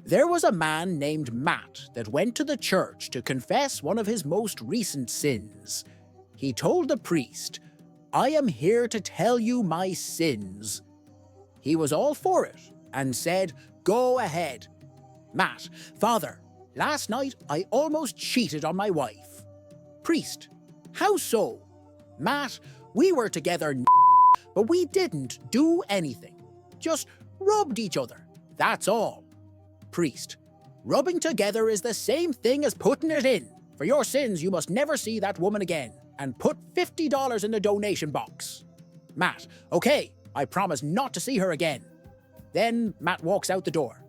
There was a man named Matt that went to the church to confess one of his most recent sins. He told the priest, "I am here to tell you my sins." He was all for it and said, "Go ahead." Matt, "Father, last night I almost cheated on my wife." Priest, "How so?" Matt, "We were together, but we didn't do anything. Just rubbed each other, that's all." Priest, "Rubbing together is the same thing as putting it in. For your sins you must never see that woman again, and put $50 in the donation box." Matt, "Okay, I promise not to see her again." Then Matt walks out the door.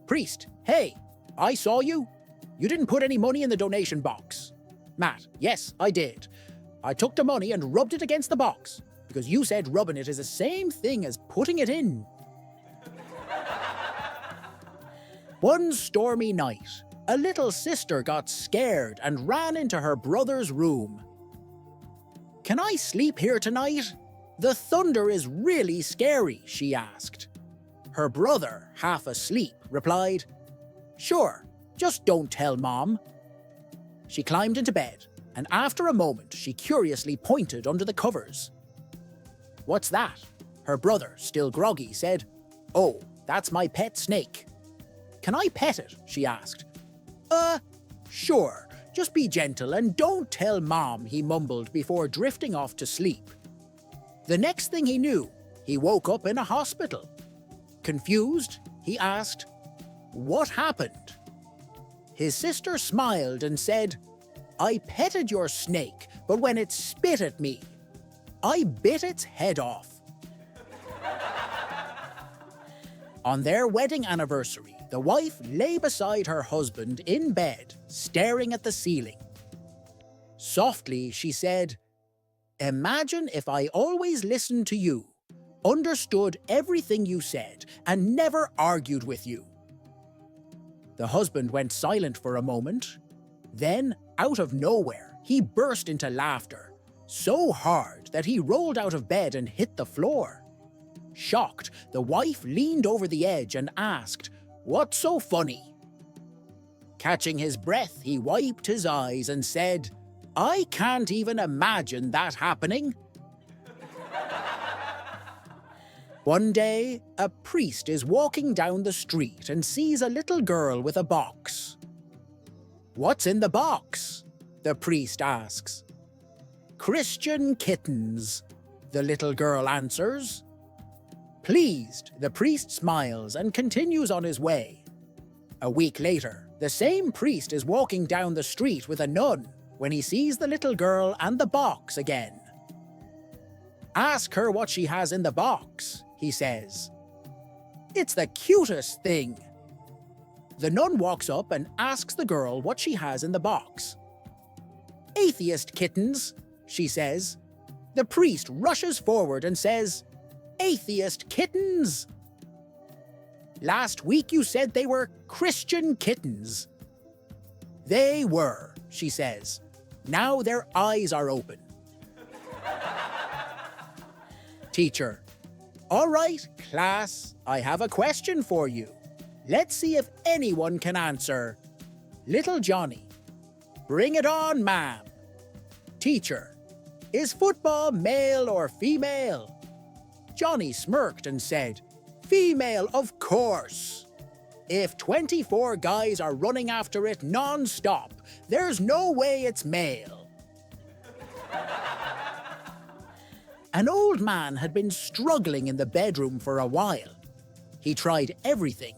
Priest, "Hey, I saw you. You didn't put any money in the donation box." Matt, "Yes, I did. I took the money and rubbed it against the box, because you said rubbing it is the same thing as putting it in." One stormy night, a little sister got scared and ran into her brother's room. "Can I sleep here tonight? The thunder is really scary," she asked. Her brother, half asleep, replied, "Sure, just don't tell Mom." She climbed into bed, and after a moment she curiously pointed under the covers. "What's that?" Her brother, still groggy, said, "Oh, that's my pet snake." "Can I pet it?" she asked. Sure, just be gentle and don't tell Mom," he mumbled before drifting off to sleep. The next thing he knew, he woke up in a hospital. Confused, he asked, "What happened?" His sister smiled and said, "I petted your snake, but when it spit at me, I bit its head off." On their wedding anniversary, the wife lay beside her husband in bed, staring at the ceiling. Softly, she said, "Imagine if I always listened to you, understood everything you said, and never argued with you." The husband went silent for a moment. Then, out of nowhere, he burst into laughter, so hard that he rolled out of bed and hit the floor. Shocked, the wife leaned over the edge and asked, "What's so funny?" Catching his breath, he wiped his eyes and said, "I can't even imagine that happening." One day, a priest is walking down the street and sees a little girl with a box. "What's in the box?" the priest asks. "Christian kittens," the little girl answers. Pleased, the priest smiles and continues on his way. A week later, the same priest is walking down the street with a nun when he sees the little girl and the box again. "Ask her what she has in the box," he says. "It's the cutest thing." The nun walks up and asks the girl what she has in the box. "Atheist kittens," she says. The priest rushes forward and says, "Atheist kittens? Last week you said they were Christian kittens." "They were," she says. "Now their eyes are open." Teacher, "All right, class, I have a question for you. Let's see if anyone can answer." Little Johnny, "Bring it on, ma'am." Teacher, "Is football male or female?" Johnny smirked and said, "Female, of course. If 24 guys are running after it non-stop, there's no way it's male." An old man had been struggling in the bedroom for a while. He tried everything.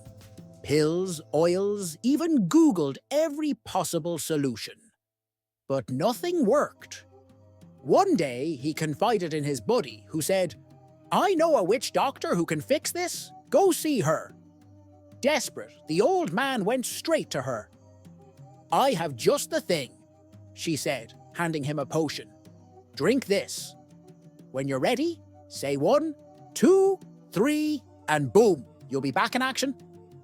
Pills, oils, even Googled every possible solution. But nothing worked. One day, he confided in his buddy, who said, "I know a witch doctor who can fix this. Go see her." Desperate, the old man went straight to her. "I have just the thing," she said, handing him a potion. "Drink this. When you're ready, say 1, 2, 3, and boom, you'll be back in action.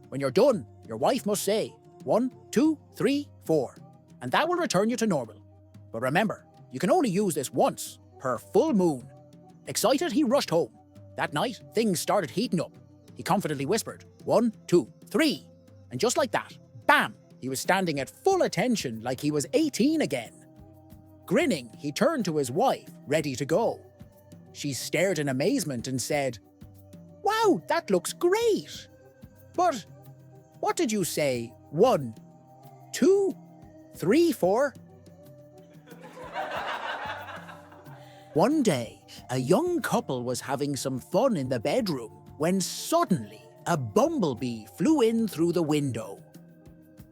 When you're done, your wife must say 1, 2, 3, 4, and that will return you to normal. But remember, you can only use this once, per full moon." Excited, he rushed home. That night, things started heating up. He confidently whispered, 1, 2, 3. And just like that, bam, he was standing at full attention like he was 18 again. Grinning, he turned to his wife, ready to go. She stared in amazement and said, "Wow, that looks great! But what did you say? 1, 2, 3, 4? One day, a young couple was having some fun in the bedroom when suddenly a bumblebee flew in through the window.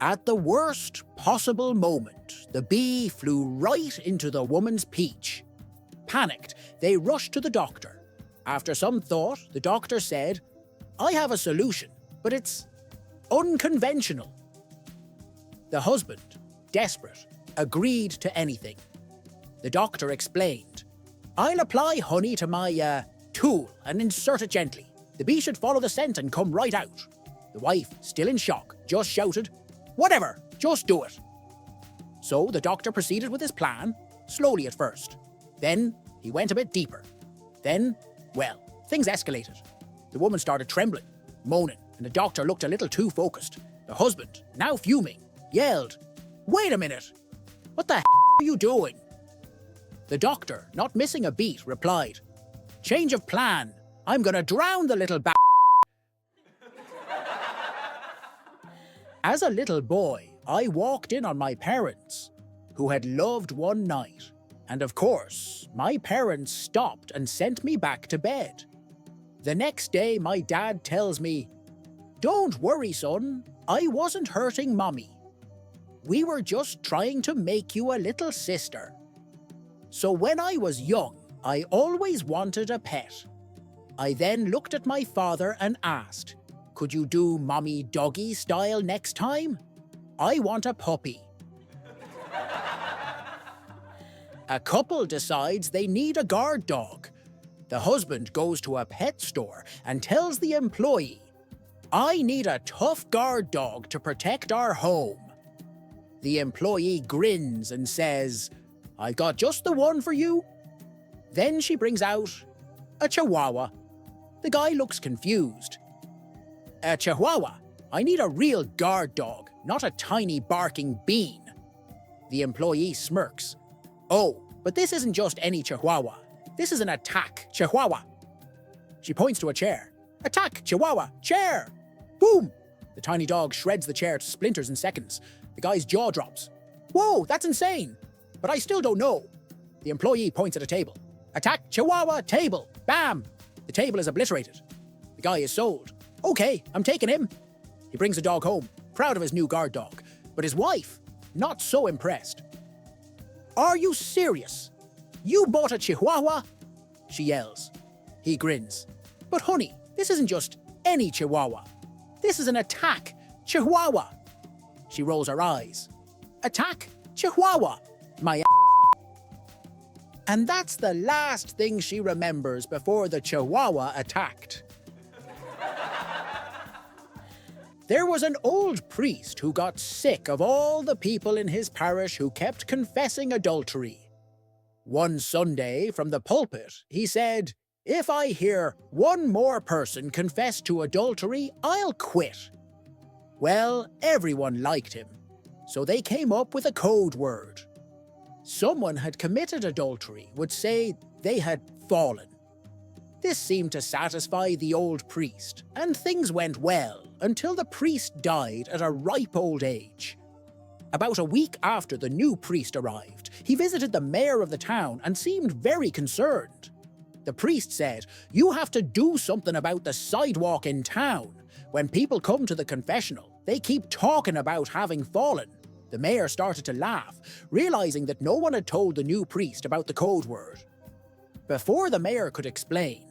At the worst possible moment, the bee flew right into the woman's peach. Panicked, they rushed to the doctor. After some thought, the doctor said, "I have a solution, but it's unconventional." The husband, desperate, agreed to anything. The doctor explained, "I'll apply honey to my tool and insert it gently. The bee should follow the scent and come right out." The wife, still in shock, just shouted, "Whatever, just do it." So the doctor proceeded with his plan, slowly at first. Then he went a bit deeper. Then, well, things escalated. The woman started trembling, moaning, and the doctor looked a little too focused. The husband, now fuming, yelled, "Wait a minute! What the are you doing?" The doctor, not missing a beat, replied, "Change of plan. I'm gonna drown the little As a little boy, I walked in on my parents, who had loved one night, and of course, my parents stopped and sent me back to bed. The next day, my dad tells me, "Don't worry, son, I wasn't hurting mommy. We were just trying to make you a little sister." So when I was young, I always wanted a pet. I then looked at my father and asked, "Could you do mommy doggy style next time? I want a puppy." A couple decides they need a guard dog. The husband goes to a pet store and tells the employee, "I need a tough guard dog to protect our home." The employee grins and says, "I've got just the one for you." Then she brings out a Chihuahua. The guy looks confused. "A Chihuahua? I need a real guard dog, not a tiny barking bean." The employee smirks. "Oh, but this isn't just any Chihuahua. This is an attack Chihuahua." She points to a chair. "Attack Chihuahua, chair!" Boom! The tiny dog shreds the chair to splinters in seconds. The guy's jaw drops. "Whoa, that's insane! But I still don't know." The employee points at a table. "Attack Chihuahua, table! Bam!" The table is obliterated. The guy is sold. "Okay, I'm taking him." He brings the dog home, proud of his new guard dog, but his wife, not so impressed. "Are you serious? You bought a Chihuahua?" she yells. He grins. "But honey, this isn't just any Chihuahua. This is an attack Chihuahua." She rolls her eyes. "Attack Chihuahua, my And that's the last thing she remembers before the Chihuahua attacked. There was an old priest who got sick of all the people in his parish who kept confessing adultery. One Sunday, from the pulpit, he said, "If I hear one more person confess to adultery, I'll quit." Well, everyone liked him, so they came up with a code word. Someone had committed adultery would say they had fallen. This seemed to satisfy the old priest, and things went well until the priest died at a ripe old age. About a week after the new priest arrived, he visited the mayor of the town and seemed very concerned. The priest said, "You have to do something about the sidewalk in town. When people come to the confessional, they keep talking about having fallen." The mayor started to laugh, realizing that no one had told the new priest about the code word. Before the mayor could explain,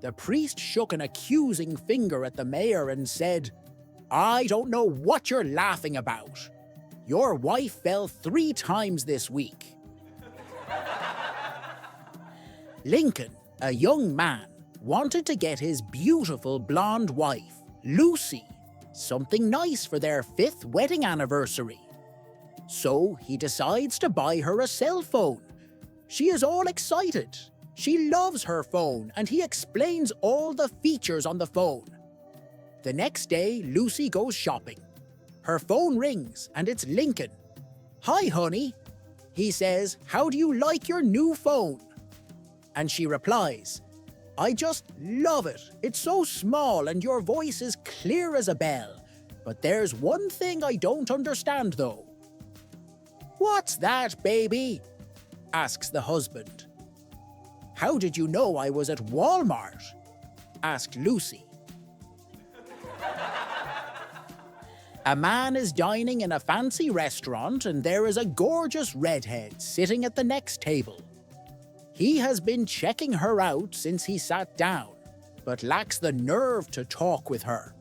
the priest shook an accusing finger at the mayor and said, "I don't know what you're laughing about. Your wife fell 3 times this week." Lincoln, a young man, wanted to get his beautiful blonde wife, Lucy, something nice for their 5th wedding anniversary. So he decides to buy her a cell phone. She is all excited. She loves her phone, and he explains all the features on the phone. The next day, Lucy goes shopping. Her phone rings and it's Lincoln. "Hi, honey." He says, "How do you like your new phone?" And she replies, "I just love it. It's so small and your voice is clear as a bell. But there's one thing I don't understand though." "What's that, baby?" asks the husband. "How did you know I was at Walmart?" asked Lucy. A man is dining in a fancy restaurant and there is a gorgeous redhead sitting at the next table. He has been checking her out since he sat down, but lacks the nerve to talk with her.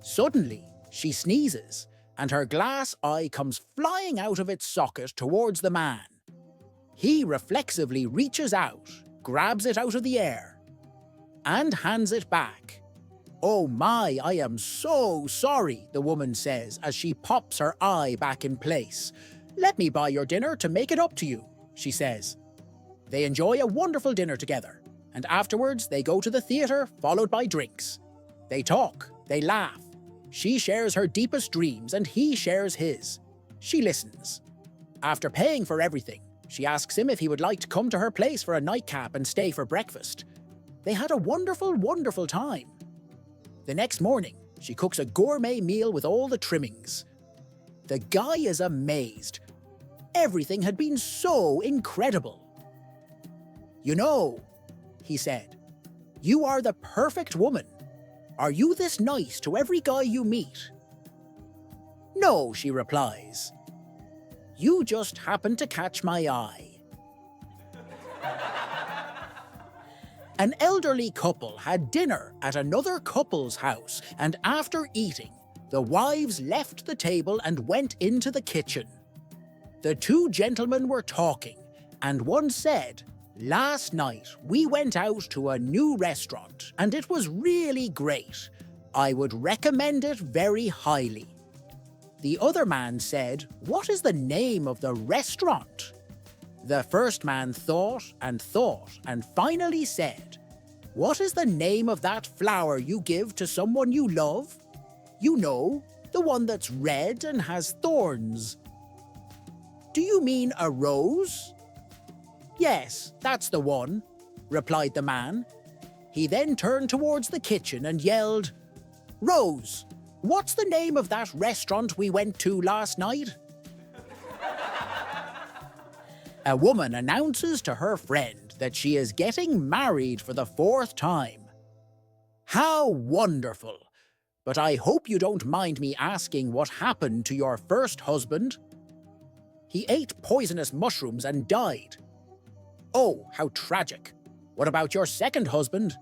Suddenly, she sneezes, and her glass eye comes flying out of its socket towards the man. He reflexively reaches out, grabs it out of the air, and hands it back. "Oh my, I am so sorry," the woman says as she pops her eye back in place. "Let me buy your dinner to make it up to you," she says. They enjoy a wonderful dinner together, and afterwards they go to the theatre, followed by drinks. They talk, they laugh. She shares her deepest dreams and he shares his. She listens. After paying for everything, she asks him if he would like to come to her place for a nightcap and stay for breakfast. They had a wonderful, wonderful time. The next morning, she cooks a gourmet meal with all the trimmings. The guy is amazed. Everything had been so incredible. "You know," he said, "you are the perfect woman. Are you this nice to every guy you meet?" "No," she replies. "You just happened to catch my eye." An elderly couple had dinner at another couple's house, and after eating, the wives left the table and went into the kitchen. The two gentlemen were talking, and one said, "Last night we went out to a new restaurant, and it was really great. I would recommend it very highly." The other man said, "What is the name of the restaurant?" The first man thought and finally said, "What is the name of that flower you give to someone you love? You know, the one that's red and has thorns." "Do you mean a rose?" "Yes, that's the one," replied the man. He then turned towards the kitchen and yelled, "Rose, what's the name of that restaurant we went to last night?" A woman announces to her friend that she is getting married for the 4th time. How wonderful! But I hope you don't mind me asking what happened to your first husband. He ate poisonous mushrooms and died. Oh, how tragic. What about your second husband?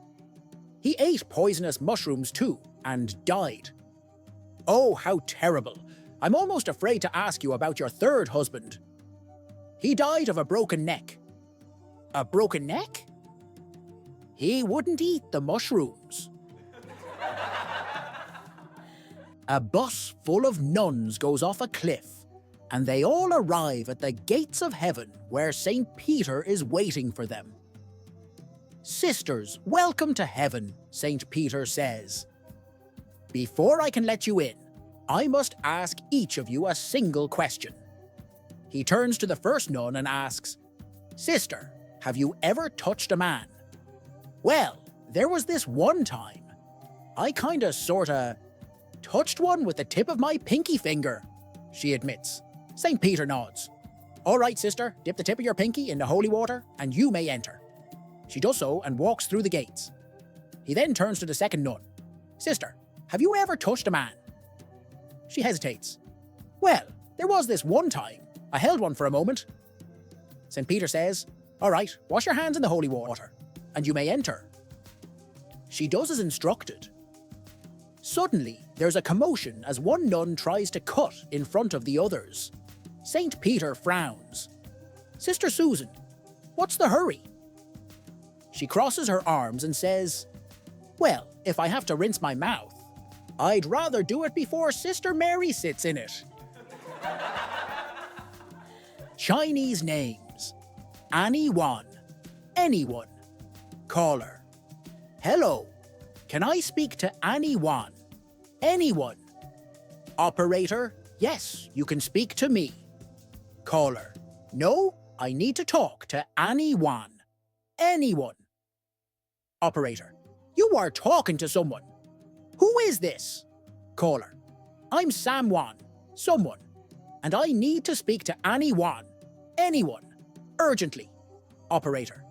He ate poisonous mushrooms too and died. Oh, how terrible. I'm almost afraid to ask you about your third husband. He died of a broken neck. A broken neck? He wouldn't eat the mushrooms. A bus full of nuns goes off a cliff, and they all arrive at the gates of heaven where St. Peter is waiting for them. "Sisters, welcome to heaven," St. Peter says. "Before I can let you in, I must ask each of you a single question." He turns to the first nun and asks, "Sister, have you ever touched a man?" "Well, there was this one time. I sorta touched one with the tip of my pinky finger," she admits. St. Peter nods. "All right, sister, dip the tip of your pinky in the holy water and you may enter." She does so and walks through the gates. He then turns to the second nun. "Sister, have you ever touched a man?" She hesitates. "Well, there was this one time. I held one for a moment." St. Peter says, "All right, wash your hands in the holy water, and you may enter." She does as instructed. Suddenly, there's a commotion as one nun tries to cut in front of the others. St. Peter frowns. "Sister Susan, what's the hurry?" She crosses her arms and says, "Well, if I have to rinse my mouth, I'd rather do it before Sister Mary sits in it." Chinese names. Annie Wan. Anyone. Caller. "Hello. Can I speak to Annie Wan?" "Anyone." Operator, Yes, you can speak to me. Caller. No, I need to talk to anyone. Anyone. Operator. You are talking to someone. Who is this? Caller. I'm someone. Someone. And I need to speak to anyone. Anyone. Urgently. Operator.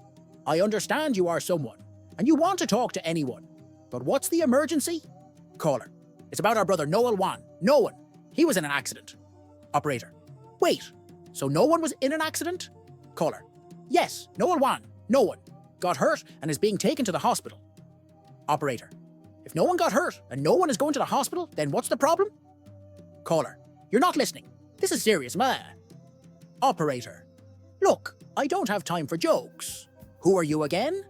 I understand you are someone, and you want to talk to anyone. But what's the emergency? Caller. It's about our brother Noel Wan. No one. He was in an accident. Operator. Wait. So no one was in an accident? Caller. Yes, Noel Wan. No one. Got hurt and is being taken to the hospital. Operator. If no one got hurt and no one is going to the hospital, then what's the problem? Caller. You're not listening. This is serious, man. Operator. Look, I don't have time for jokes. Who are you again?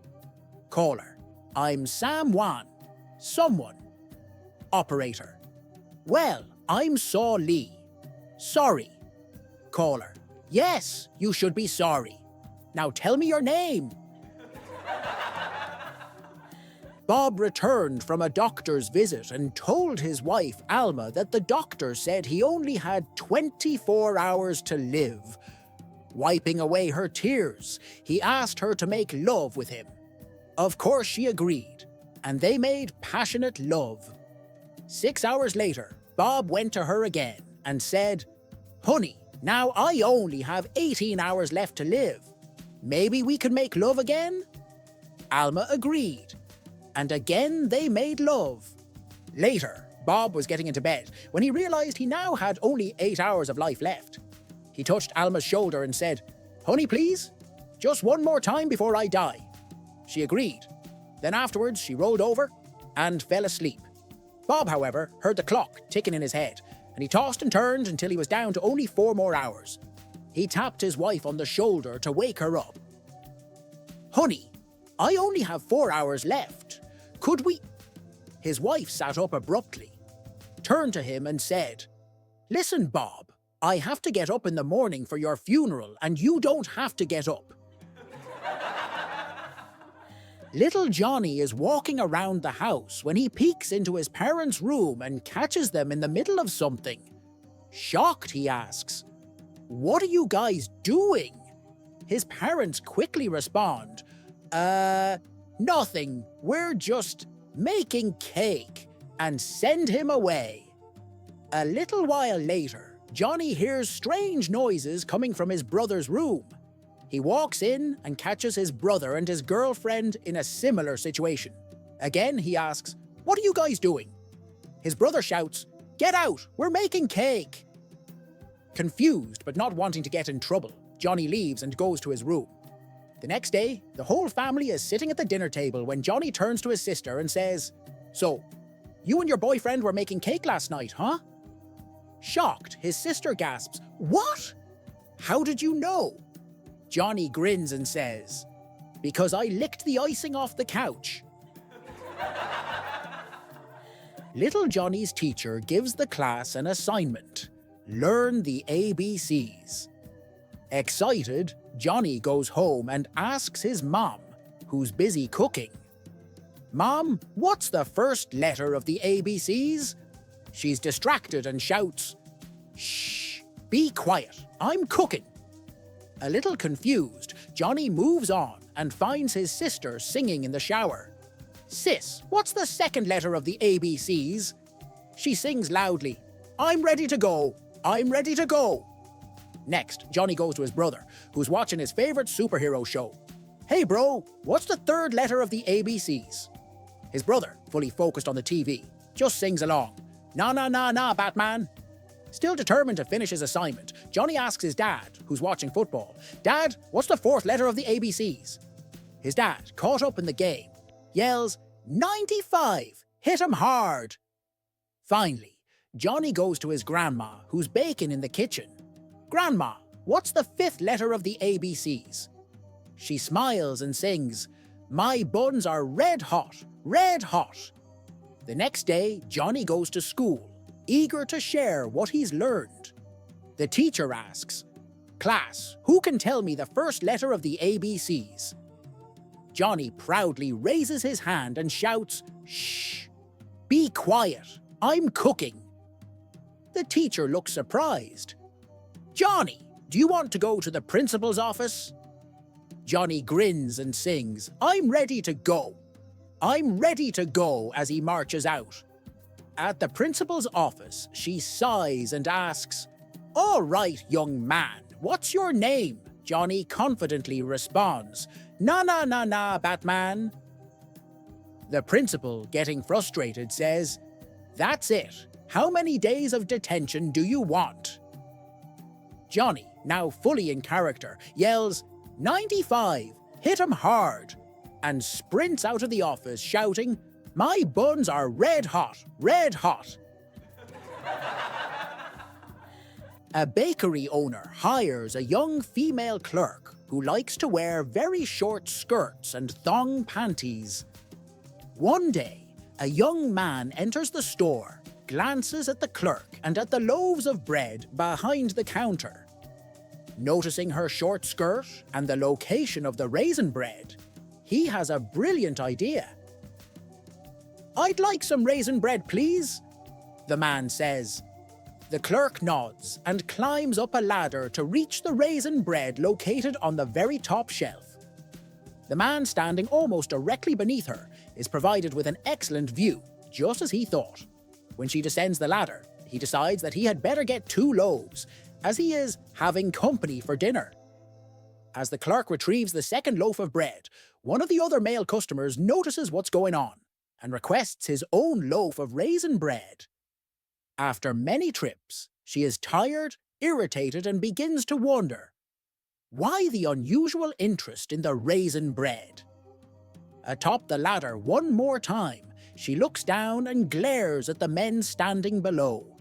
Caller. I'm Sam Wan. Someone. Operator. Well, I'm Saw Lee. Sorry. Caller. Yes, you should be sorry. Now tell me your name. Bob returned from a doctor's visit and told his wife, Alma, that the doctor said he only had 24 hours to live. Wiping away her tears, he asked her to make love with him. Of course she agreed, and they made passionate love. 6 hours later, Bob went to her again and said, Honey, now I only have 18 hours left to live. Maybe we could make love again? Alma agreed, and again they made love. Later, Bob was getting into bed when he realized he now had only 8 hours of life left. He touched Alma's shoulder and said, Honey, please? Just one more time before I die. She agreed. Then afterwards, she rolled over and fell asleep. Bob, however, heard the clock ticking in his head, and he tossed and turned until he was down to only 4 more hours. He tapped his wife on the shoulder to wake her up. Honey, I only have 4 hours left. Could we... His wife sat up abruptly, turned to him and said, Listen, Bob, I have to get up in the morning for your funeral, and you don't have to get up. Little Johnny is walking around the house when he peeks into his parents' room and catches them in the middle of something. Shocked, he asks, What are you guys doing? His parents quickly respond, Nothing. We're just making cake, and send him away. A little while later, Johnny hears strange noises coming from his brother's room. He walks in and catches his brother and his girlfriend in a similar situation. Again, he asks, What are you guys doing? His brother shouts, Get out! We're making cake! Confused but not wanting to get in trouble, Johnny leaves and goes to his room. The next day, the whole family is sitting at the dinner table when Johnny turns to his sister and says, So, you and your boyfriend were making cake last night, huh? Shocked, his sister gasps, What? How did you know? Johnny grins and says, Because I licked the icing off the couch. Little Johnny's teacher gives the class an assignment. Learn the ABCs. Excited, Johnny goes home and asks his mom, who's busy cooking. Mom, what's the first letter of the ABCs? She's distracted and shouts, Shh, be quiet, I'm cooking. A little confused, Johnny moves on and finds his sister singing in the shower. Sis, what's the second letter of the ABCs? She sings loudly, I'm ready to go, I'm ready to go. Next, Johnny goes to his brother, who's watching his favorite superhero show. Hey bro, what's the third letter of the ABCs? His brother, fully focused on the TV, just sings along. Nah, nah, nah, nah, Batman. Still determined to finish his assignment, Johnny asks his dad, who's watching football, Dad, what's the fourth letter of the ABCs? His dad, caught up in the game, yells, 95! Hit him hard! Finally, Johnny goes to his grandma, who's baking in the kitchen. Grandma, what's the fifth letter of the ABCs? She smiles and sings, My buns are red hot, red hot. The next day, Johnny goes to school, eager to share what he's learned. The teacher asks, Class, who can tell me the first letter of the ABCs? Johnny proudly raises his hand and shouts, Shh! Be quiet, I'm cooking. The teacher looks surprised. "Johnny, do you want to go to the principal's office?" Johnny grins and sings, "I'm ready to go. I'm ready to go," as he marches out. At the principal's office, she sighs and asks, "All right, young man, what's your name?" Johnny confidently responds, "Na na na na, Batman." The principal, getting frustrated, says, "That's it. How many days of detention do you want?" Johnny, now fully in character, yells, "95, hit 'em hard," and sprints out of the office shouting, "My buns are red hot, red hot." A bakery owner hires a young female clerk who likes to wear very short skirts and thong panties. One day, a young man enters the store, glances at the clerk and at the loaves of bread behind the counter. Noticing her short skirt and the location of the raisin bread, he has a brilliant idea. "I'd like some raisin bread, please," the man says. The clerk nods and climbs up a ladder to reach the raisin bread located on the very top shelf. The man standing almost directly beneath her is provided with an excellent view, just as he thought. When she descends the ladder, he decides that he had better get 2 loaves, as he is having company for dinner. As the clerk retrieves the second loaf of bread, one of the other male customers notices what's going on and requests his own loaf of raisin bread. After many trips, she is tired, irritated, and begins to wonder, why the unusual interest in the raisin bread? Atop the ladder one more time, she looks down and glares at the men standing below.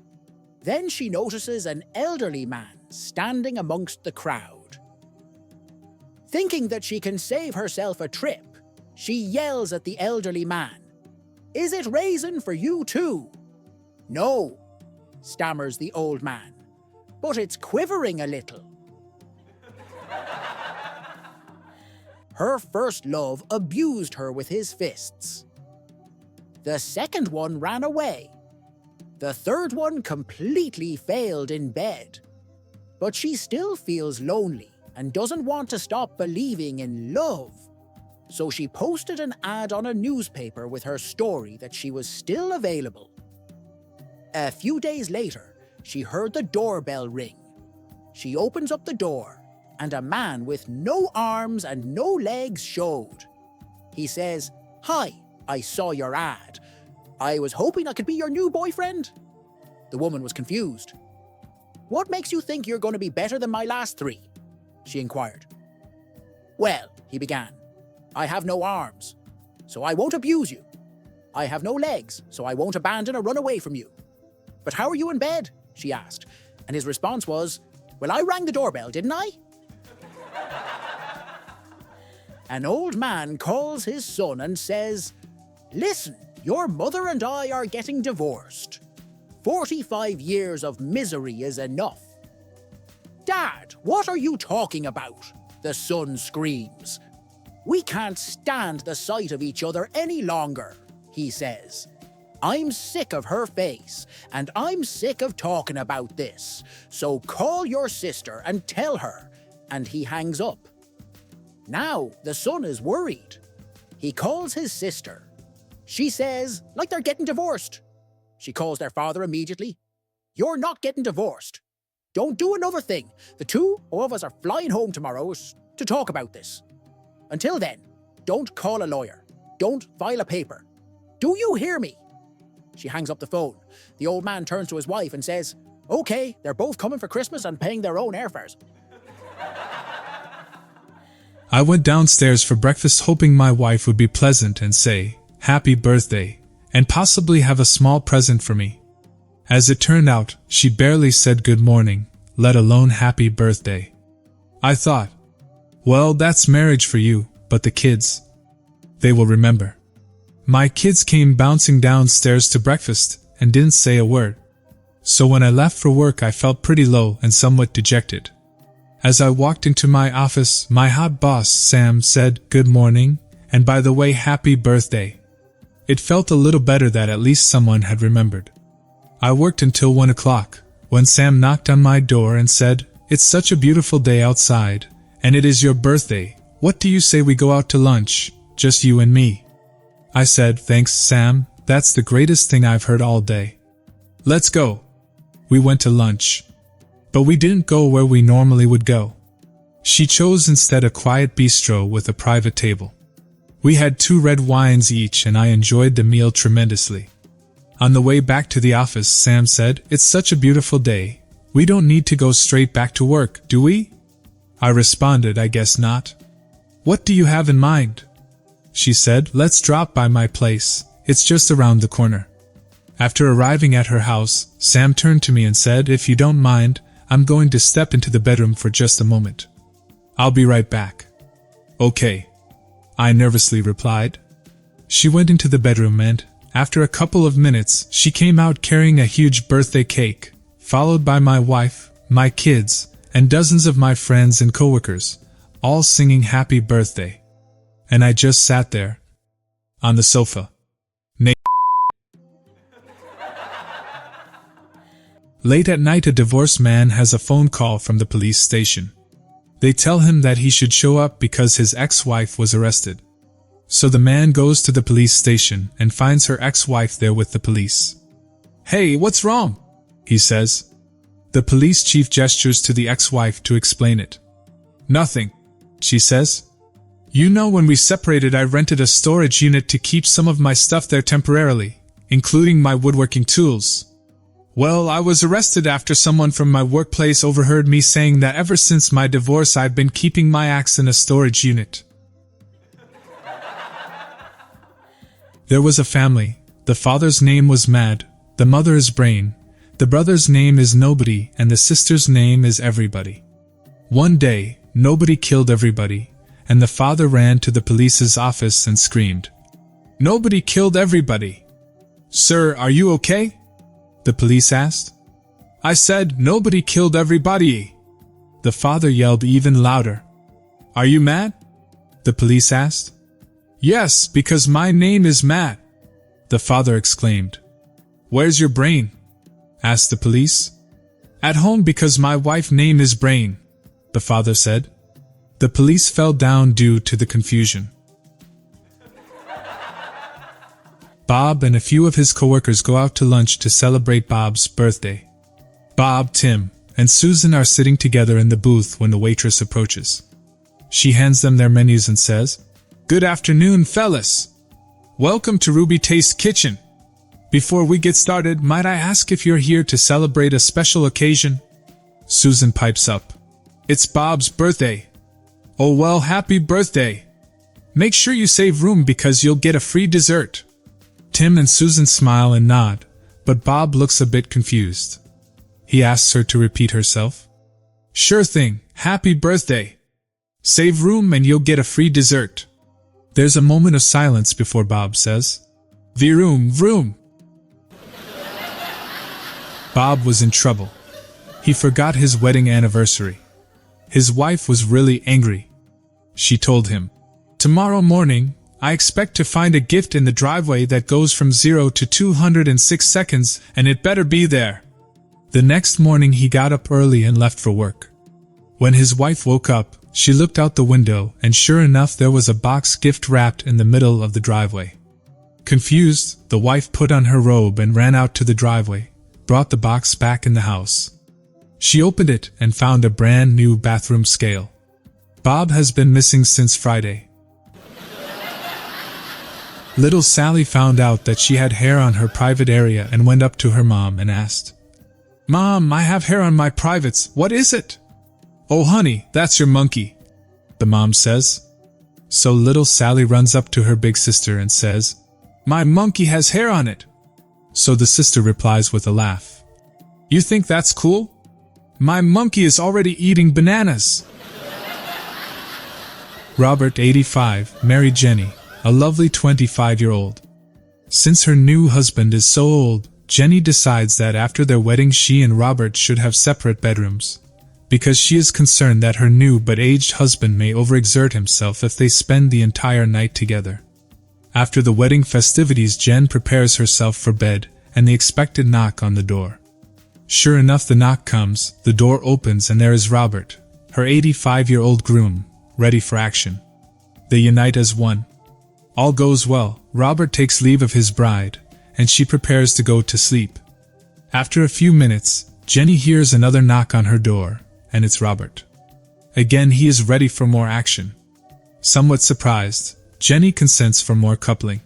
Then she notices an elderly man standing amongst the crowd. Thinking that she can save herself a trip, she yells at the elderly man, "Is it raisin for you too?" "No," stammers the old man, "but it's quivering a little." Her first love abused her with his fists. The second one ran away. The third one completely failed in bed. But she still feels lonely and doesn't want to stop believing in love. So she posted an ad on a newspaper with her story that she was still available. A few days later, she heard the doorbell ring. She opens up the door, and a man with no arms and no legs showed. He says, "Hi, I saw your ad. I was hoping I could be your new boyfriend." The woman was confused. "What makes you think you're going to be better than my last 3? She inquired. "Well," he began, "I have no arms, so I won't abuse you. I have no legs, so I won't abandon or run away from you. But how are you in bed?" she asked, and his response was, "Well, I rang the doorbell, didn't I?" An old man calls his son and says, "Listen, your mother and I are getting divorced. 45 years of misery is enough." "Dad, what are you talking about?" the son screams. "We can't stand the sight of each other any longer," he says. "I'm sick of her face, and I'm sick of talking about this, so call your sister and tell her," and he hangs up. Now the son is worried. He calls his sister. She says, like they're getting divorced. She calls their father immediately. "You're not getting divorced. Don't do another thing. The two of us are flying home tomorrow to talk about this. Until then, don't call a lawyer. Don't file a paper. Do you hear me?" She hangs up the phone. The old man turns to his wife and says, "Okay, they're both coming for Christmas and paying their own airfares." I went downstairs for breakfast hoping my wife would be pleasant and say, "Happy birthday," and possibly have a small present for me. As it turned out, she barely said good morning, let alone happy birthday. I thought, well, that's marriage for you, but the kids, they will remember. My kids came bouncing downstairs to breakfast and didn't say a word. So when I left for work, I felt pretty low and somewhat dejected. As I walked into my office, my hot boss, Sam, said, "Good morning, and by the way, happy birthday." It felt a little better that at least someone had remembered. I worked until 1 o'clock, when Sam knocked on my door and said, "It's such a beautiful day outside, and it is your birthday. What do you say we go out to lunch, just you and me?" I said, "Thanks, Sam, that's the greatest thing I've heard all day. Let's go." We went to lunch. But we didn't go where we normally would go. She chose instead a quiet bistro with a private table. We had 2 red wines each and I enjoyed the meal tremendously. On the way back to the office, Sam said, "It's such a beautiful day. We don't need to go straight back to work, do we?" I responded, "I guess not." "What do you have in mind?" She said, "Let's drop by my place. It's just around the corner." After arriving at her house, Sam turned to me and said, "If you don't mind, I'm going to step into the bedroom for just a moment. I'll be right back." "Okay," I nervously replied. She went into the bedroom and, after a couple of minutes, she came out carrying a huge birthday cake, followed by my wife, my kids, and dozens of my friends and coworkers, all singing happy birthday. And I just sat there, on the sofa. Late at night, a divorced man has a phone call from the police station. They tell him that he should show up because his ex-wife was arrested. So the man goes to the police station and finds her ex-wife there with the police. "Hey, what's wrong?" he says. The police chief gestures to the ex-wife to explain it. "Nothing," she says. "You know, when we separated, I rented a storage unit to keep some of my stuff there temporarily, including my woodworking tools. Well, I was arrested after someone from my workplace overheard me saying that ever since my divorce I'd been keeping my axe in a storage unit." There was a family. The father's name was Mad, the mother is Brain, the brother's name is Nobody, and the sister's name is Everybody. One day, Nobody killed everybody, and the father ran to the police's office and screamed, "Nobody killed everybody!" "Sir, are you okay?" the police asked. "I said, nobody killed everybody!" The father yelled even louder. "Are you mad?" the police asked. "Yes, because my name is Matt," the father exclaimed. "Where's your brain?" asked the police. "At home because my wife's name is Brain," the father said. The police fell down due to the confusion. Bob and a few of his coworkers go out to lunch to celebrate Bob's birthday. Bob, Tim, and Susan are sitting together in the booth when the waitress approaches. She hands them their menus and says, "Good afternoon, fellas. Welcome to Ruby Taste Kitchen. Before we get started, might I ask if you're here to celebrate a special occasion?" Susan pipes up, "It's Bob's birthday." "Oh well, happy birthday. Make sure you save room because you'll get a free dessert." Tim and Susan smile and nod, but Bob looks a bit confused. He asks her to repeat herself. "Sure thing, happy birthday. Save room and you'll get a free dessert." There's a moment of silence before Bob says, "Vroom, vroom." Bob was in trouble. He forgot his wedding anniversary. His wife was really angry. She told him, "Tomorrow morning, I expect to find a gift in the driveway that goes from 0 to 206 seconds, and it better be there." The next morning he got up early and left for work. When his wife woke up, she looked out the window, and sure enough there was a box gift wrapped in the middle of the driveway. Confused, the wife put on her robe and ran out to the driveway, brought the box back in the house. She opened it and found a brand new bathroom scale. Bob has been missing since Friday. Little Sally found out that she had hair on her private area and went up to her mom and asked, "Mom, I have hair on my privates. What is it?" "Oh honey, that's your monkey," the mom says. So little Sally runs up to her big sister and says, "My monkey has hair on it." So the sister replies with a laugh, "You think that's cool? My monkey is already eating bananas." Robert, 85, married Jenny, a lovely 25-year-old. Since her new husband is so old, Jenny decides that after their wedding she and Robert should have separate bedrooms, because she is concerned that her new but aged husband may overexert himself if they spend the entire night together. After the wedding festivities, Jen prepares herself for bed and the expected knock on the door. Sure enough, the knock comes, the door opens, and there is Robert, her 85-year-old groom, ready for action. They unite as one. All goes well. Robert takes leave of his bride, and she prepares to go to sleep. After a few minutes, Jenny hears another knock on her door, and it's Robert. Again, he is ready for more action. Somewhat surprised, Jenny consents for more coupling.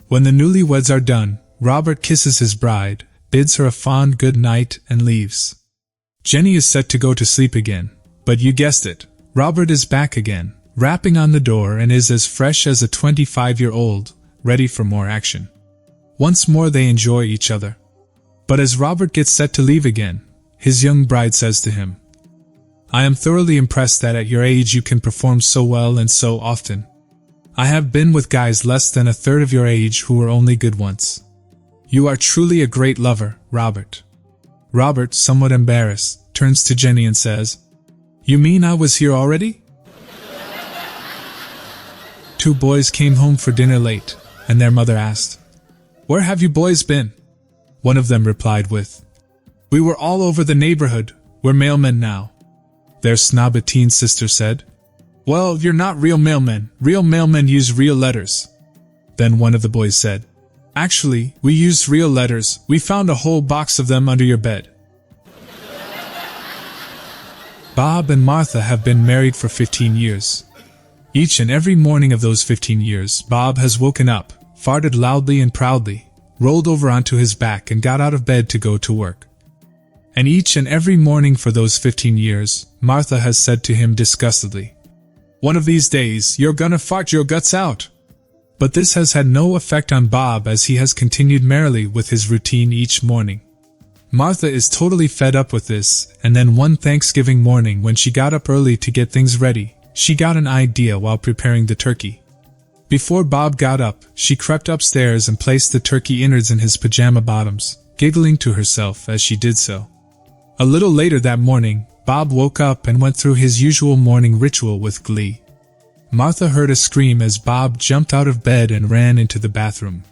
When the newlyweds are done, Robert kisses his bride, bids her a fond good night, and leaves. Jenny is set to go to sleep again, but you guessed it, Robert is back again, rapping on the door, and is as fresh as a 25-year-old, ready for more action. Once more they enjoy each other. But as Robert gets set to leave again, his young bride says to him, "I am thoroughly impressed that at your age you can perform so well and so often. I have been with guys less than a third of your age who were only good once. You are truly a great lover, Robert." Robert, somewhat embarrassed, turns to Jenny and says, "You mean I was here already?" Two boys came home for dinner late, and their mother asked, "Where have you boys been?" One of them replied with, "We were all over the neighborhood, we're mailmen now." Their snobby teen sister said, "Well, you're not real mailmen use real letters." Then one of the boys said, "Actually, we used real letters, we found a whole box of them under your bed." Bob and Martha have been married for 15 years. Each and every morning of those 15 years, Bob has woken up, farted loudly and proudly, rolled over onto his back and got out of bed to go to work. And each and every morning for those 15 years, Martha has said to him disgustedly, "One of these days, you're gonna fart your guts out." But this has had no effect on Bob, as he has continued merrily with his routine each morning. Martha is totally fed up with this, and then one Thanksgiving morning when she got up early to get things ready, she got an idea while preparing the turkey. Before Bob got up, she crept upstairs and placed the turkey innards in his pajama bottoms, giggling to herself as she did so. A little later that morning, Bob woke up and went through his usual morning ritual with glee. Martha heard a scream as Bob jumped out of bed and ran into the bathroom.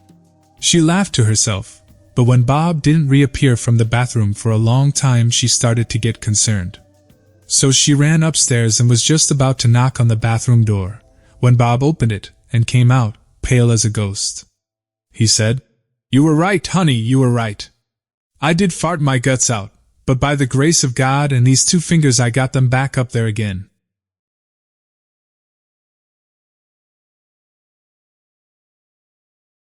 She laughed to herself, but when Bob didn't reappear from the bathroom for a long time, she started to get concerned. So she ran upstairs and was just about to knock on the bathroom door, when Bob opened it and came out, pale as a ghost. He said, "You were right, honey, you were right. I did fart my guts out, but by the grace of God and these two fingers I got them back up there again."